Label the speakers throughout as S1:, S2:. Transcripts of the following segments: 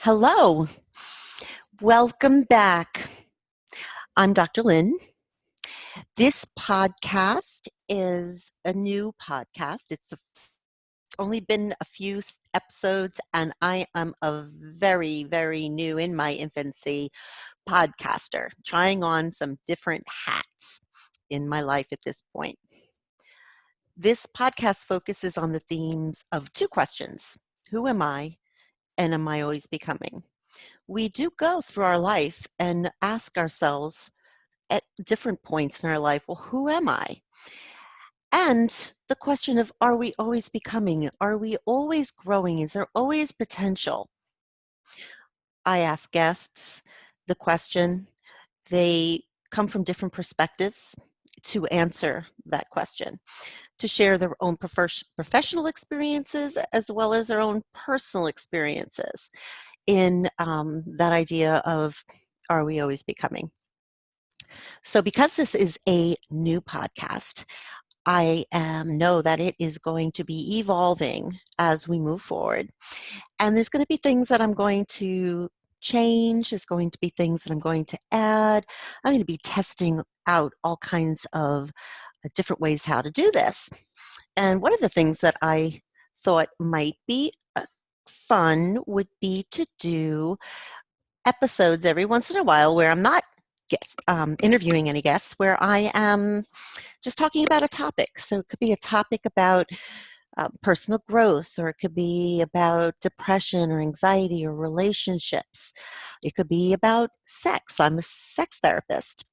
S1: Hello, welcome back. I'm Dr. Lynne. This podcast is a new podcast. It's only been a few episodes, and I am a very, very new in my infancy podcaster, trying on some different hats in my life at this point. This podcast focuses on the themes of two questions: who am I, and am I always becoming? We do go through our life and ask ourselves at different points in our life, well, who am I? And the question of, are we always becoming? Are we always growing? Is there always potential? I ask guests the question. They come from different perspectives to answer that question, to share their own professional experiences as well as their own personal experiences in that idea of, are we always becoming? So because this is a new podcast, I know that it is going to be evolving as we move forward. And there's going to be things that I'm going to change. There's going to be things that I'm going to add. I'm going to be testing out all kinds of different ways how to do this. And one of the things that I thought might be fun would be to do episodes every once in a while where I'm not interviewing any guests, where I am just talking about a topic. So it could be a topic about personal growth, or it could be about depression or anxiety or relationships. It could be about sex. I'm a sex therapist.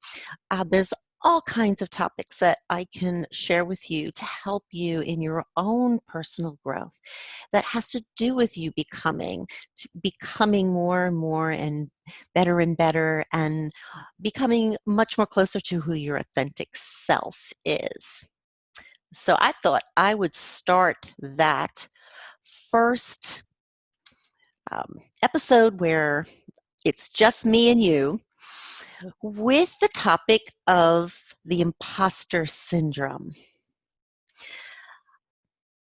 S1: There's all kinds of topics that I can share with you to help you in your own personal growth that has to do with you becoming more and more and better and becoming much more closer to who your authentic self is. So I thought I would start that first episode where it's just me and you with the topic of the imposter syndrome.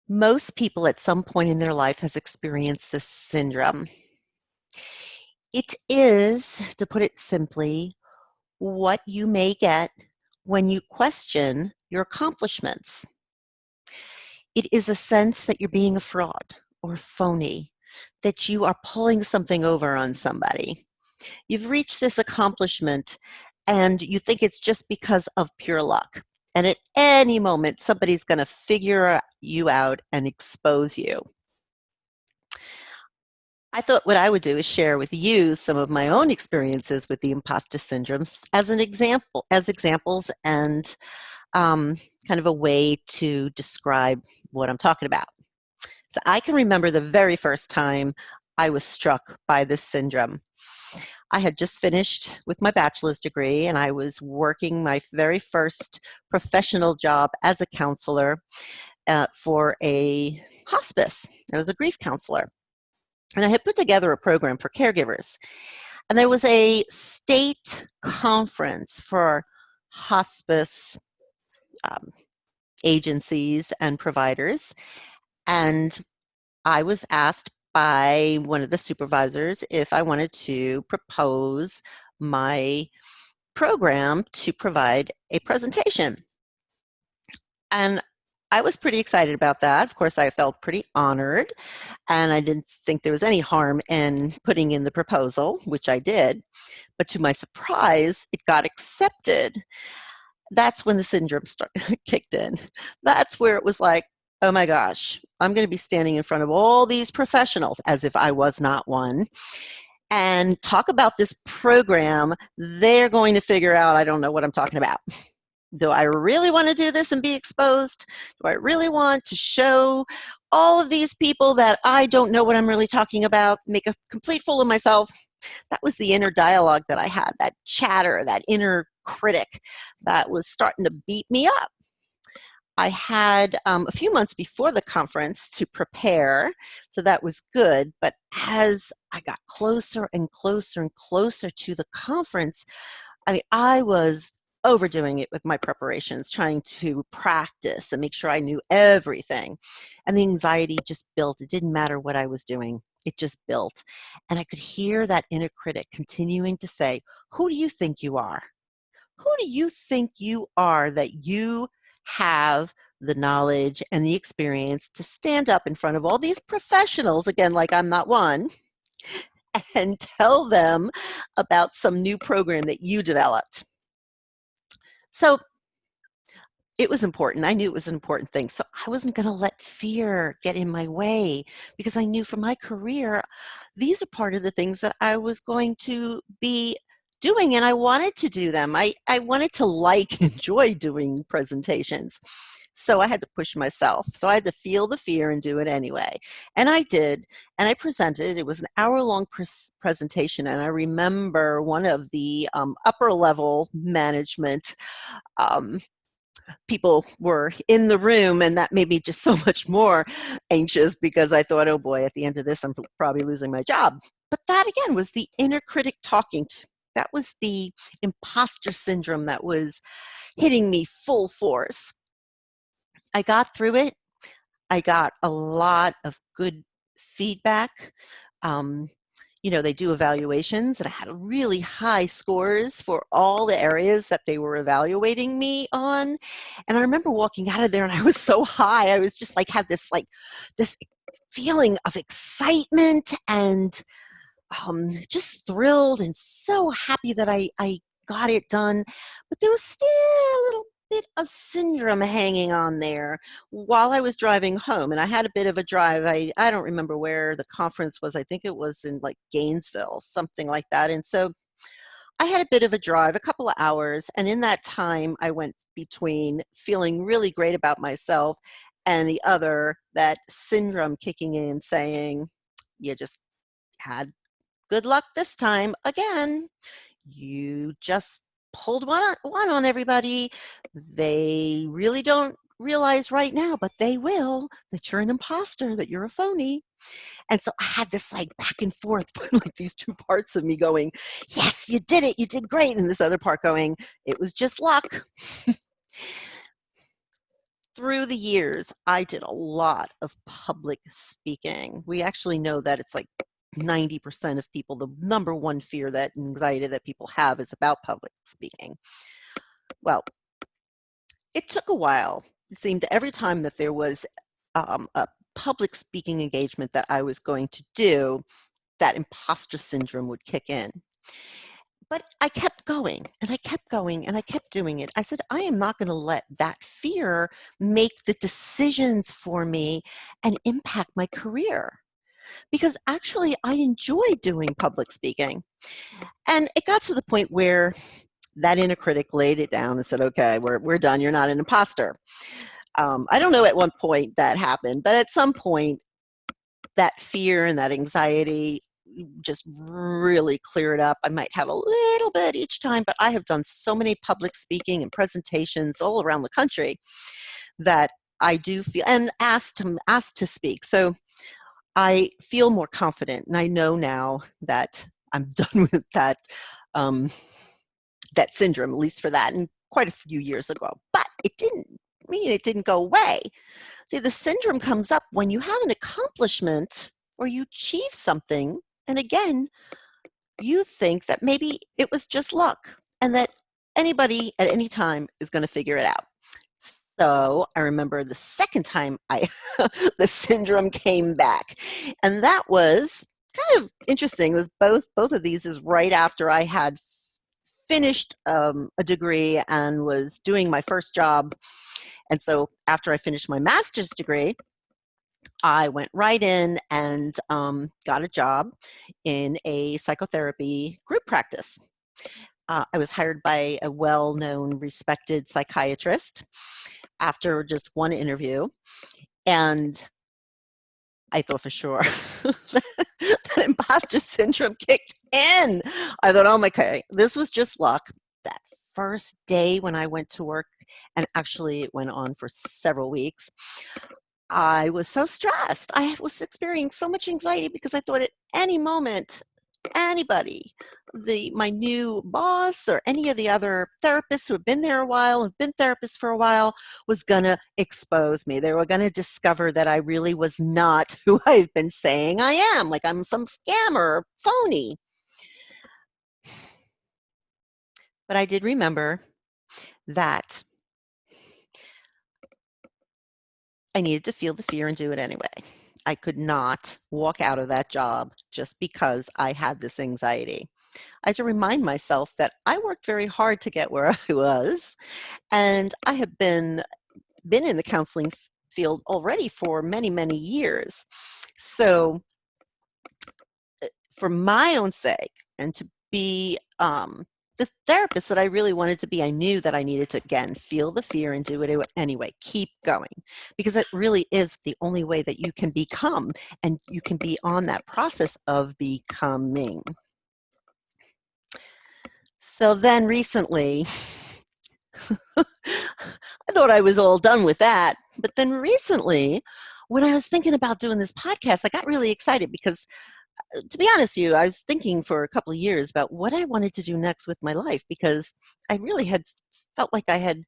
S1: Most people at some point in their life has experienced this syndrome. It is, to put it simply, what you may get when you question your accomplishments. It is a sense that you're being a fraud or phony, that you are pulling something over on somebody. You've reached this accomplishment and you think it's just because of pure luck. And at any moment, somebody's going to figure you out and expose you. I thought what I would do is share with you some of my own experiences with the imposter syndrome as examples, and kind of a way to describe what I'm talking about. So I can remember the very first time I was struck by this syndrome. I had just finished with my bachelor's degree, and I was working my very first professional job as a counselor for a hospice. I was a grief counselor. And I had put together a program for caregivers. And there was a state conference for hospice agencies and providers. And I was asked by one of the supervisors if I wanted to propose my program to provide a presentation. And I was pretty excited about that. Of course, I felt pretty honored, and I didn't think there was any harm in putting in the proposal, which I did. But to my surprise, it got accepted. That's when the syndrome kicked in. That's where it was like, oh my gosh, I'm going to be standing in front of all these professionals, as if I was not one, and talk about this program. They're going to figure out I don't know what I'm talking about. Do I really want to do this and be exposed? Do I really want to show all of these people that I don't know what I'm really talking about, make a complete fool of myself? That was the inner dialogue that I had, that chatter, that inner critic that was starting to beat me up. I had a few months before the conference to prepare, so that was good. But as I got closer and closer and closer to the conference, I was overdoing it with my preparations, trying to practice and make sure I knew everything. And the anxiety just built. It didn't matter what I was doing. it just built. And I could hear that inner critic continuing to say, who do you think you are? Who do you think you are that you have the knowledge and the experience to stand up in front of all these professionals, again, like I'm not one, and tell them about some new program that you developed? So it was important. I knew it was an important thing. So I wasn't going to let fear get in my way, because I knew for my career, these are part of the things that I was going to be doing, and I wanted to do them. I wanted to like and enjoy doing presentations. So I had to push myself. So I had to feel the fear and do it anyway. And I did. And I presented. It was an hour-long presentation. And I remember one of the upper level management um, people were in the room, and that made me just so much more anxious, because I thought, oh boy, at the end of this, I'm probably losing my job. But that again was the inner critic talking. That was the imposter syndrome that was hitting me full force. I got through it. I got a lot of good feedback. Um, they do evaluations, and I had really high scores for all the areas that they were evaluating me on. And I remember walking out of there, and I was so high. I was just like, had this feeling of excitement, and just thrilled and so happy that I got it done. But there was still a little bit of syndrome hanging on there while I was driving home. And I had a bit of a drive. I don't remember where the conference was. I think it was in like Gainesville, something like that. And so I had a bit of a drive, a couple of hours. And in that time, I went between feeling really great about myself and the other, that syndrome kicking in saying, you just had good luck this time again. You just pulled one on everybody. They really don't realize right now, but they will, that you're an imposter, that you're a phony. And so I had this like back and forth, like these two parts of me going, yes, you did it, you did great. And this other part going, it was just luck. Through the years, I did a lot of public speaking. We actually know that it's like 90% of people, the number one fear, that anxiety that people have, is about public speaking. Well, it took a while. It seemed every time that there was a public speaking engagement that I was going to do, that imposter syndrome would kick in. But I kept going, and I kept going, and I kept doing it. I said, I am not going to let that fear make the decisions for me and impact my career, because actually I enjoy doing public speaking. And it got to the point where that inner critic laid it down and said, okay, we're done. You're not an imposter. I don't know at what point that happened, but at some point, that fear and that anxiety just really cleared up. I might have a little bit each time, but I have done so many public speaking and presentations all around the country that I do feel, and asked to speak. So I feel more confident, and I know now that I'm done with that that syndrome, at least for that, and quite a few years ago. But it didn't mean it didn't go away. See, the syndrome comes up when you have an accomplishment or you achieve something, and again, you think that maybe it was just luck and that anybody at any time is going to figure it out. So I remember the second time the syndrome came back, and that was kind of interesting. It was both of these is right after I had finished a degree and was doing my first job. And so after I finished my master's degree, I went right in and got a job in a psychotherapy group practice. I was hired by a well-known, respected psychiatrist after just one interview, and I thought for sure that imposter syndrome kicked in. I thought, oh my God, this was just luck. That first day when I went to work, and actually it went on for several weeks, I was so stressed. I was experiencing so much anxiety because I thought at any moment anybody, my new boss or any of the other therapists who have been there a while, have been therapists for a while, was going to expose me. They were going to discover that I really was not who I've been saying I am, like I'm some scammer, phony. But I did remember that I needed to feel the fear and do it anyway. I could not walk out of that job just because I had this anxiety. I had to remind myself that I worked very hard to get where I was, and I have been in the counseling field already for many, many years. So for my own sake, and to be the therapist that I really wanted to be, I knew that I needed to, again, feel the fear and do it anyway. Keep going, because it really is the only way that you can become, and you can be on that process of becoming. So then recently, I thought I was all done with that. But then recently, when I was thinking about doing this podcast, I got really excited because, to be honest with you, I was thinking for a couple of years about what I wanted to do next with my life, because I really had felt like I had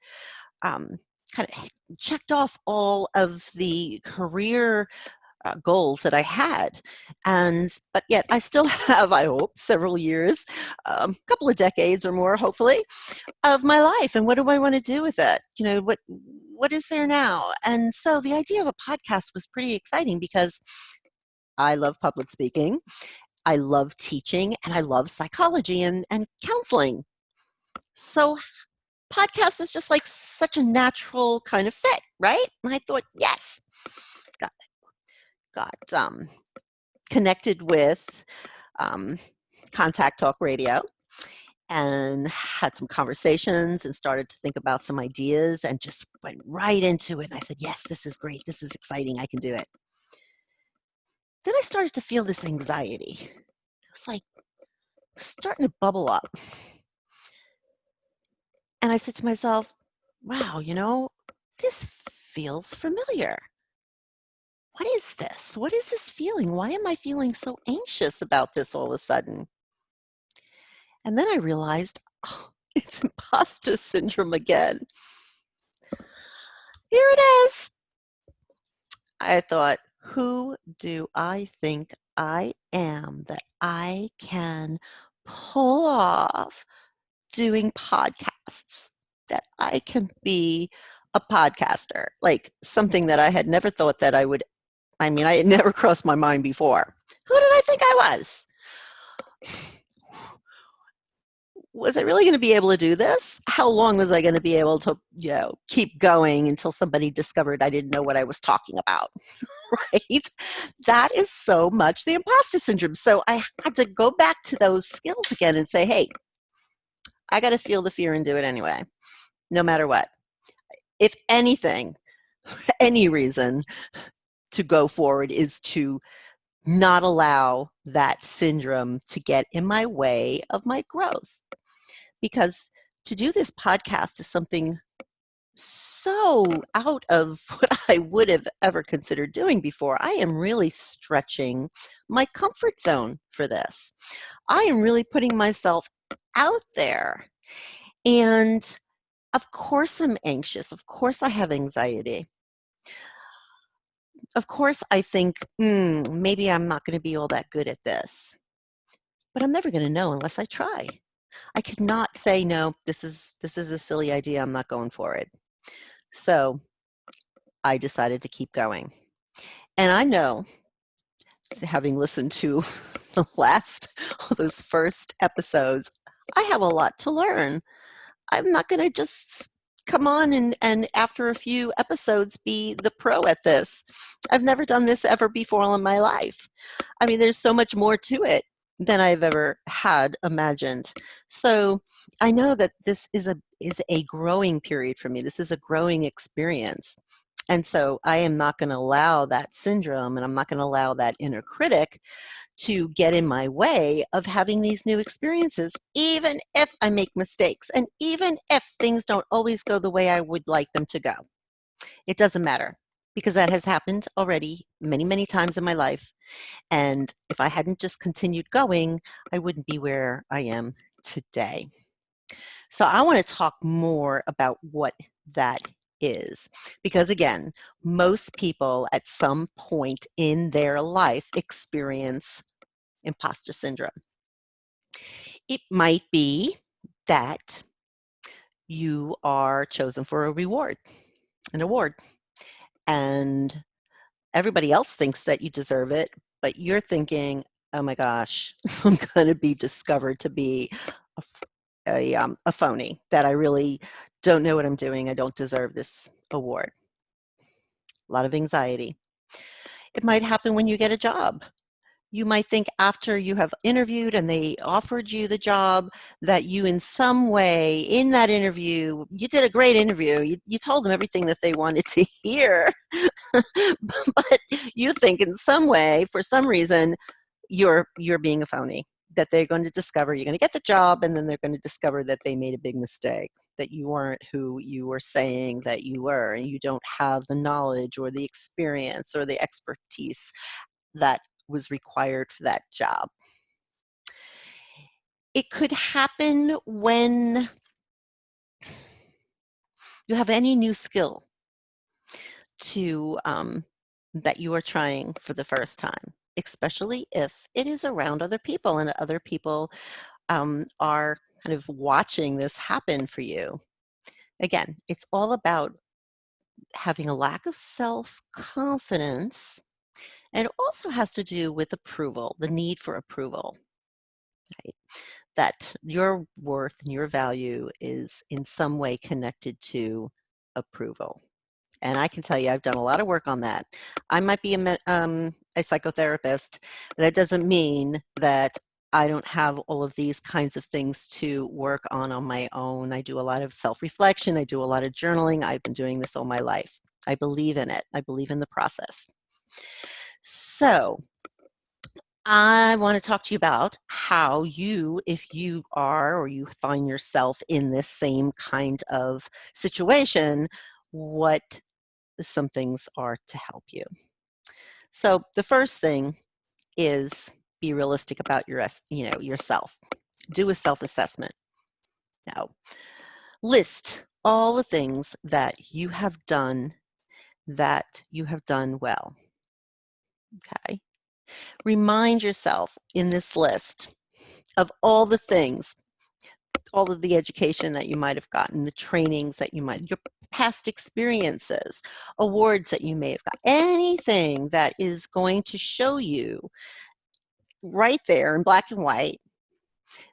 S1: kind of checked off all of the career goals that I had. But yet I still have, I hope, several years, a couple of decades or more, hopefully, of my life. And what do I want to do with it? What is there now? And so the idea of a podcast was pretty exciting, because I love public speaking, I love teaching, and I love psychology and counseling. So podcast is just like such a natural kind of fit, right? And I thought, yes, got connected with Contact Talk Radio, and had some conversations and started to think about some ideas, and just went right into it. And I said, yes, this is great. This is exciting. I can do it. Then I started to feel this anxiety. It was like starting to bubble up. And I said to myself, wow, this feels familiar. What is this? What is this feeling? Why am I feeling so anxious about this all of a sudden? And then I realized, oh, it's imposter syndrome again. Here it is. I thought, who do I think I am that I can pull off doing podcasts, that I can be a podcaster, like something that I had never thought that I would. I mean, I had never crossed my mind before. Who did I think I was? Was I really going to be able to do this? How long was I going to be able to, keep going until somebody discovered I didn't know what I was talking about? Right? That is so much the imposter syndrome. So I had to go back to those skills again and say, hey, I got to feel the fear and do it anyway, no matter what. If anything, any reason to go forward is to not allow that syndrome to get in my way of my growth. Because to do this podcast is something so out of what I would have ever considered doing before. I am really stretching my comfort zone for this. I am really putting myself out there. And of course I'm anxious. Of course I have anxiety. Of course I think, maybe I'm not going to be all that good at this. But I'm never going to know unless I try. I could not say, no, this is a silly idea. I'm not going for it. So I decided to keep going. And I know, having listened to those first episodes, I have a lot to learn. I'm not going to just come on and after a few episodes be the pro at this. I've never done this ever before in my life. I mean, there's so much more to it than I've ever had imagined. So I know that this is a growing period for me. This is a growing experience. And so I am not going to allow that syndrome, and I'm not going to allow that inner critic to get in my way of having these new experiences, even if I make mistakes and even if things don't always go the way I would like them to go. It doesn't matter, because that has happened already many, many times in my life. And if I hadn't just continued going, I wouldn't be where I am today. So I want to talk more about what that is. Because again, most people at some point in their life experience imposter syndrome. It might be that you are chosen for an award, and everybody else thinks that you deserve it, but you're thinking, oh my gosh, I'm going to be discovered to be a phony, that I really don't know what I'm doing. I don't deserve this award. A lot of anxiety. It might happen when you get a job. You might think after you have interviewed and they offered you the job that you in some way in that interview, you did a great interview. You told them everything that they wanted to hear. But you think in some way, for some reason, you're being a phony, that they're going to discover you're going to get the job, and then they're going to discover that they made a big mistake, that you weren't who you were saying that you were, and you don't have the knowledge or the experience or the expertise that was required for that job. It could happen when you have any new skill to that you are trying for the first time, especially if it is around other people and other people are kind of watching this happen for you. Again, it's all about having a lack of self-confidence, and it also has to do with approval, the need for approval, right? That your worth and your value is in some way connected to approval. And I can tell you, I've done a lot of work on that. I might be a psychotherapist. That doesn't mean that I don't have all of these kinds of things to work on my own. I do a lot of self-reflection. I do a lot of journaling. I've been doing this all my life. I believe in it. I believe in the process. So I want to talk to you about how you, if you are or you find yourself in this same kind of situation, what some things are to help you. So the first thing is be realistic about yourself. Do a self-assessment. Now, list all the things that you have done well. Okay. Remind yourself in this list of all the things, all of the education that you might have gotten, the trainings that your past experiences, awards that you may have got, anything that is going to show you right there in black and white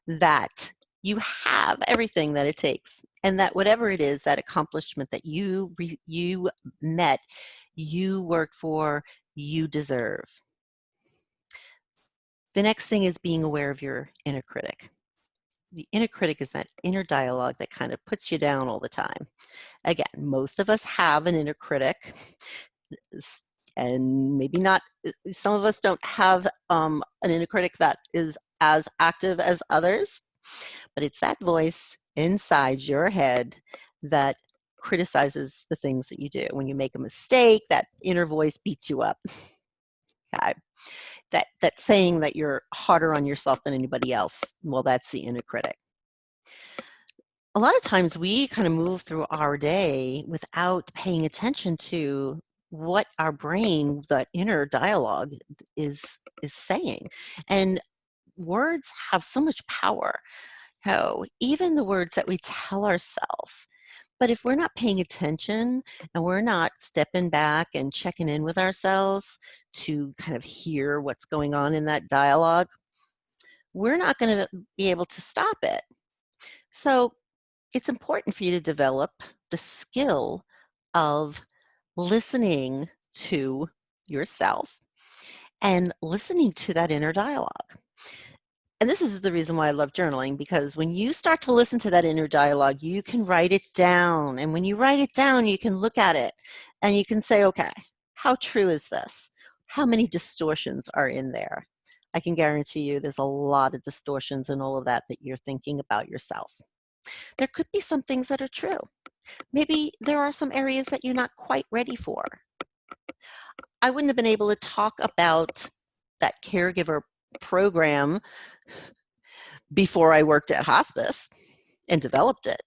S1: that you have everything that it takes, and that whatever it is, that accomplishment that you met, you worked for, you deserve. The next thing is being aware of your inner critic. The inner critic is that inner dialogue that kind of puts you down all the time. Again, most of us have an inner critic, and maybe not, some of us don't have an inner critic that is as active as others, but it's that voice inside your head that criticizes the things that you do. When you make a mistake, that inner voice beats you up. Okay. That saying that you're harder on yourself than anybody else, well, that's the inner critic. A lot of times we kind of move through our day without paying attention to what our brain, that inner dialogue, is saying. And words have so much power. How even the words that we tell ourselves, but if we're not paying attention and we're not stepping back and checking in with ourselves to kind of hear what's going on in that dialogue, we're not going to be able to stop it. So it's important for you to develop the skill of listening to yourself and listening to that inner dialogue. And this is the reason why I love journaling, because when you start to listen to that inner dialogue, you can write it down. And when you write it down, you can look at it and you can say, okay, how true is this? How many distortions are in there? I can guarantee you there's a lot of distortions in all of that you're thinking about yourself. There could be some things that are true. Maybe there are some areas that you're not quite ready for. I wouldn't have been able to talk about that caregiver program before I worked at hospice and developed it.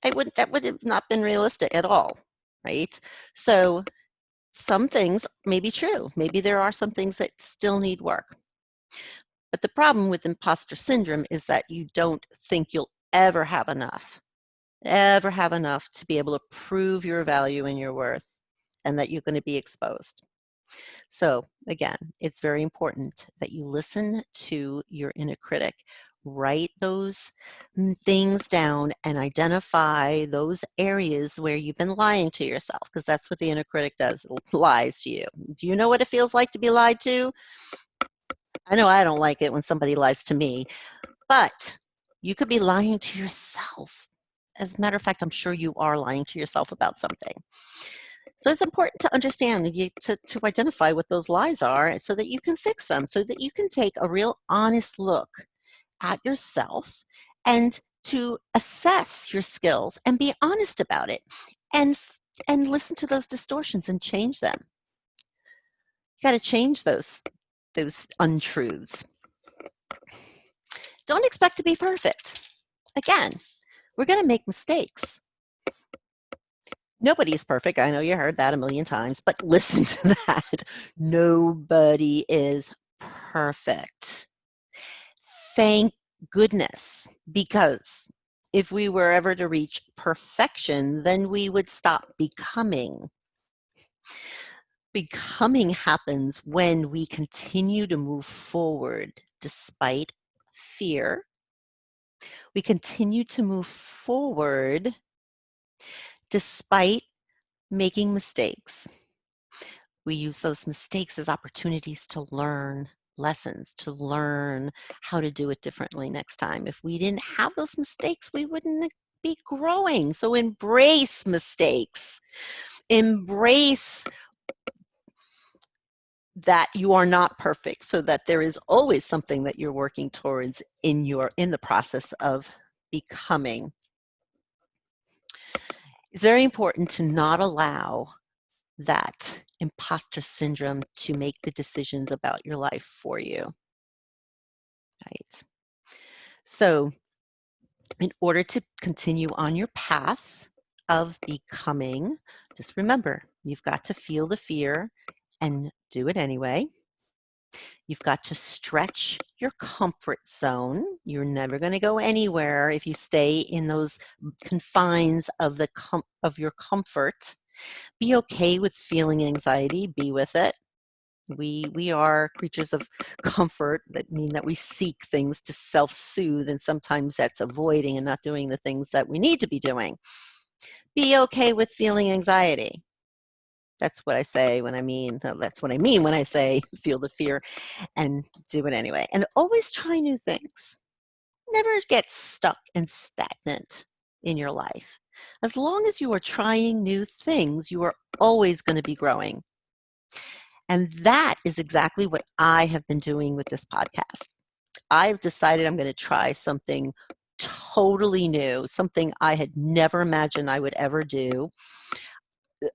S1: That would have not been realistic at all, right? So some things may be true. Maybe there are some things that still need work. But the problem with imposter syndrome is that you don't think you'll ever have enough to be able to prove your value and your worth, and that you're going to be exposed. So again, it's very important that you listen to your inner critic. Write those things down and identify those areas where you've been lying to yourself, because that's what the inner critic does. It lies to you. Do you know what it feels like to be lied to? I know I don't like it when somebody lies to me, but you could be lying to yourself. As a matter of fact, I'm sure you are lying to yourself about something. So it's important to understand, to identify what those lies are so that you can fix them, so that you can take a real honest look at yourself and to assess your skills and be honest about it, and listen to those distortions and change them. You got to change those untruths. Don't expect to be perfect. Again, we're going to make mistakes. Nobody is perfect. I know you heard that a million times, but listen to that. Nobody is perfect. Thank goodness, because if we were ever to reach perfection, then we would stop becoming. Becoming happens when we continue to move forward despite fear. We continue to move forward despite making mistakes. We use those mistakes as opportunities to learn lessons, to learn how to do it differently next time. If we didn't have those mistakes, we wouldn't be growing. So embrace mistakes. Embrace that you are not perfect, so that there is always something that you're working towards in the process of becoming. It's very important to not allow that imposter syndrome to make the decisions about your life for you. Right. So, in order to continue on your path of becoming, just remember, you've got to feel the fear and do it anyway. You've got to stretch your comfort zone. You're never going to go anywhere if you stay in those confines of your comfort. Be okay with feeling anxiety. Be with it. We are creatures of comfort, that mean that we seek things to self-soothe, and sometimes that's avoiding and not doing the things that we need to be doing. Be okay with feeling anxiety. That's what I say when I mean, that's what I mean when I say feel the fear and do it anyway. And always try new things. Never get stuck and stagnant in your life. As long as you are trying new things, you are always going to be growing. And that is exactly what I have been doing with this podcast. I've decided I'm going to try something totally new, something I had never imagined I would ever do.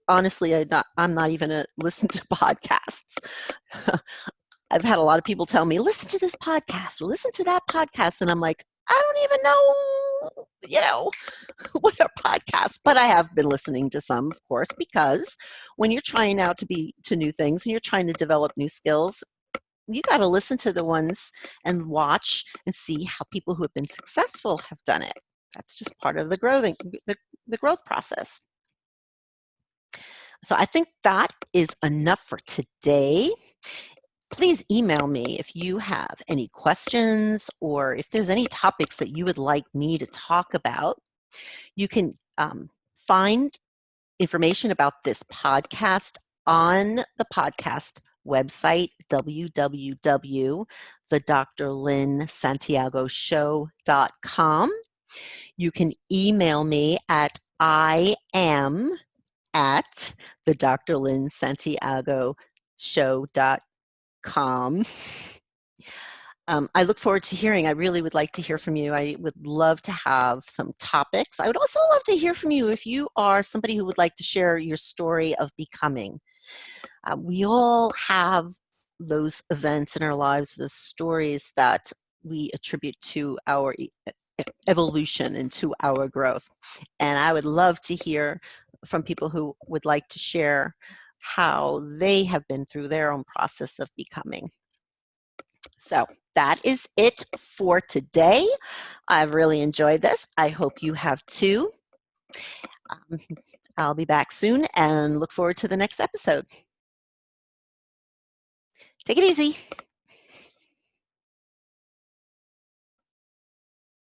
S1: Honestly, I'm not even a listen to podcasts. I've had a lot of people tell me, listen to this podcast or listen to that podcast. And I'm like, I don't even know, what are podcasts, but I have been listening to some, of course, because when you're trying out to new things and you're trying to develop new skills, you got to listen to the ones and watch and see how people who have been successful have done it. That's just part of the growth process. So I think that is enough for today. Please email me if you have any questions or if there's any topics that you would like me to talk about. You can find information about this podcast on the podcast website, www.thedrlynnsantiagoshow.com. You can email me at iam@thedrlynnsantiagoshow.com. I look forward to hearing. I really would like to hear from you. I would love to have some topics. I would also love to hear from you if you are somebody who would like to share your story of becoming. We all have those events in our lives, those stories that we attribute to our evolution and to our growth. And I would love to hear from people who would like to share how they have been through their own process of becoming. So that is it for today. I've really enjoyed this. I hope you have too. I'll be back soon and look forward to the next episode. Take it easy.